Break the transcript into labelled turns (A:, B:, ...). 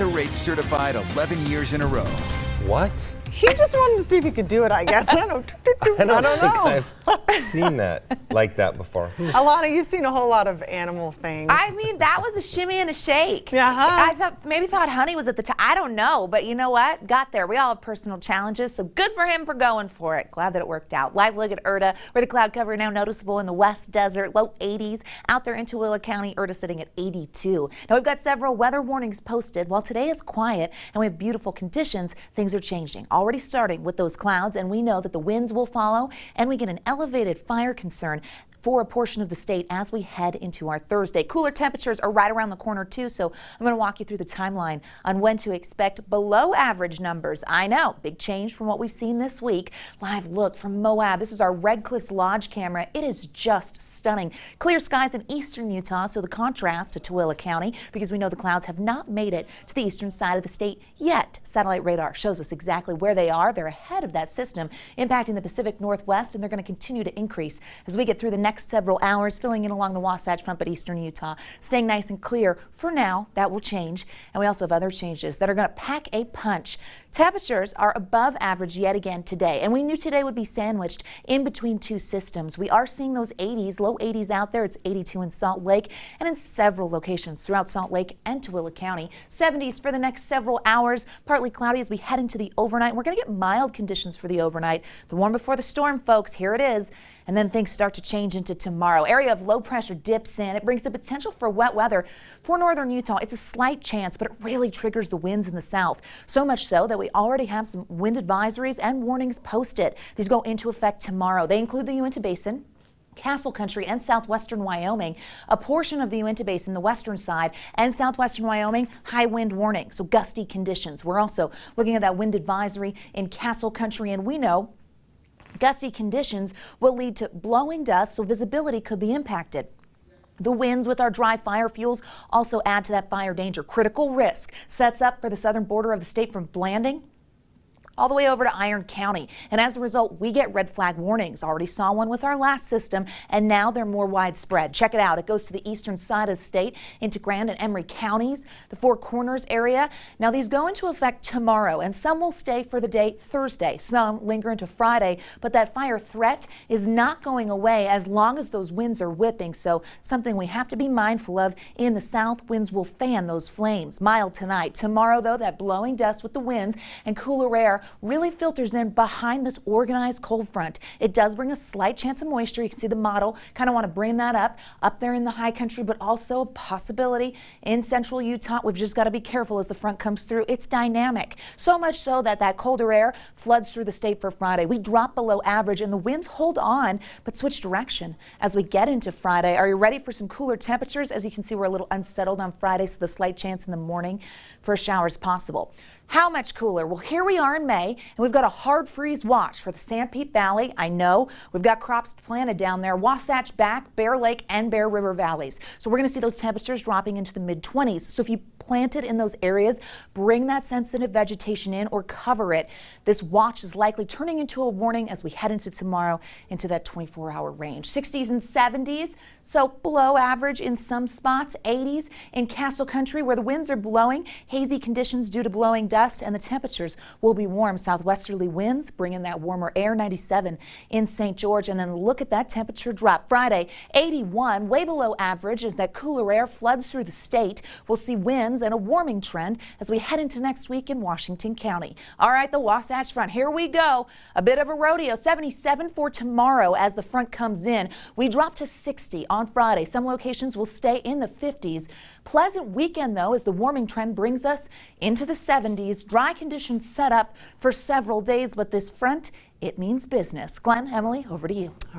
A: Rate certified 11 years in a row.
B: What?
C: He just wanted to see if he could do it, I guess. I don't know.
B: I've seen that like that before.
C: Alana, you've seen a whole lot of animal things.
D: I mean, that was a shimmy and a shake.
C: Yeah.
D: I maybe thought Honey was at the top. I don't know, but you know what? Got there. We all have personal challenges, so good for him for going for it. Glad that it worked out. Live look at Erta, where the cloud cover now noticeable in the west desert, low 80s. Out there in Tooele County, Erta sitting at 82. Now we've got several weather warnings posted. While today is quiet and we have beautiful conditions, things are changing. Already starting with those clouds, and we know that the winds will follow, and we get an elevated fire concern for a portion of the state as we head into our Thursday. Cooler temperatures are right around the corner too, so I'm going to walk you through the timeline on when to expect below average numbers. I know, big change from what we've seen this week. Live look from Moab. This is our Red Cliffs Lodge camera. It is just stunning. Clear skies in eastern Utah, so the contrast to Tooele County, because we know the clouds have not made it to the eastern side of the state yet. Satellite radar shows us exactly where they are. They're ahead of that system impacting the Pacific Northwest, and they're going to continue to increase as we get through the next several hours, filling in along the Wasatch Front, but eastern Utah staying nice and clear for now. That will change, and we also have other changes that are going to pack a punch. Temperatures are above average yet again today, and we knew today would be sandwiched in between two systems. We are seeing those 80s, low 80s out there. It's 82 in Salt Lake and in several locations throughout Salt Lake and Tooele County. 70s for the next several hours, partly cloudy as we head into the overnight. We're going to get mild conditions for the overnight. The warm before the storm, folks. Here it is. And then things start to change into tomorrow. Area of low pressure dips in. It brings the potential for wet weather for northern Utah. It's a slight chance, but it really triggers the winds in the south. So much so that we already have some wind advisories and warnings posted. These go into effect tomorrow. They include the Uinta Basin, Castle Country, and southwestern Wyoming. A portion of the Uinta Basin, the western side, and southwestern Wyoming, high wind warning, so gusty conditions. We're also looking at that wind advisory in Castle Country, and we know gusty conditions will lead to blowing dust, so visibility could be impacted. The winds with our dry fire fuels also add to that fire danger. Critical risk sets up for the southern border of the state from Blanding all the way over to Iron County. And as a result, we get red flag warnings. Already saw one with our last system, and now they're more widespread. Check it out. It goes to the eastern side of the state into Grand and Emery counties, the Four Corners area. Now these go into effect tomorrow, and some will stay for the day Thursday. Some linger into Friday, but that fire threat is not going away as long as those winds are whipping. So something we have to be mindful of. In the south, winds will fan those flames. Mild tonight. Tomorrow, though, that blowing dust with the winds and cooler air really filters in behind this organized cold front. It does bring a slight chance of moisture. You can see the model. Kind of want to bring that up there in the high country, but also a possibility in central Utah. We've just got to be careful as the front comes through. It's dynamic. So much so that that colder air floods through the state for Friday. We drop below average and the winds hold on, but switch direction as we get into Friday. Are you ready for some cooler temperatures? As you can see, we're a little unsettled on Friday, so the slight chance in the morning for a shower is possible. How much cooler? Well, here we are in May, and we've got a hard freeze watch for the Sanpete Valley. I know we've got crops planted down there, Wasatch Back, Bear Lake, and Bear River valleys. So we're going to see those temperatures dropping into the mid-20s. So if you planted in those areas, bring that sensitive vegetation in or cover it. This watch is likely turning into a warning as we head into tomorrow into that 24-hour range. 60s and 70s, so below average in some spots. 80s in Castle Country where the winds are blowing, hazy conditions due to blowing dust, and the temperatures will be warm. Southwesterly winds bring in that warmer air. 97 in St. George, and then look at that temperature drop. Friday, 81, way below average as that cooler air floods through the state. We'll see winds and a warming trend as we head into next week in Washington County. All right, the Wasatch Front, here we go. A bit of a rodeo. 77 for tomorrow as the front comes in. We drop to 60 on Friday. Some locations will stay in the 50s. Pleasant weekend, though, as the warming trend brings us into the 70s. Dry conditions set up for several days, but this front, it means business. Glenn, Emily, over to you.